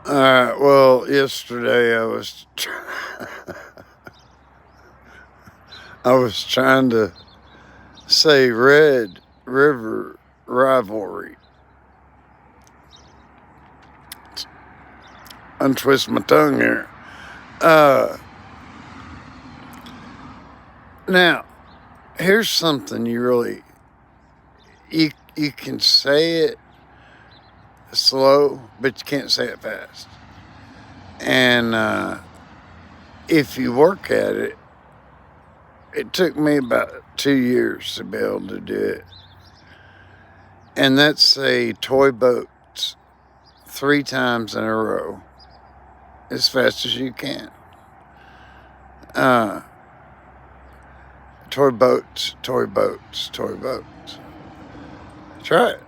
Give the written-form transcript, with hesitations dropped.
Well, yesterday I was trying to say Red River Rivalry. Untwist my tongue here. Now, here's something you can say it slow, but you can't say it fast. And if you work at it, it took me about 2 years to be able to do it. And that's say toy boats 3 times in a row as fast as you can. Toy boats, toy boats, toy boats. Try it.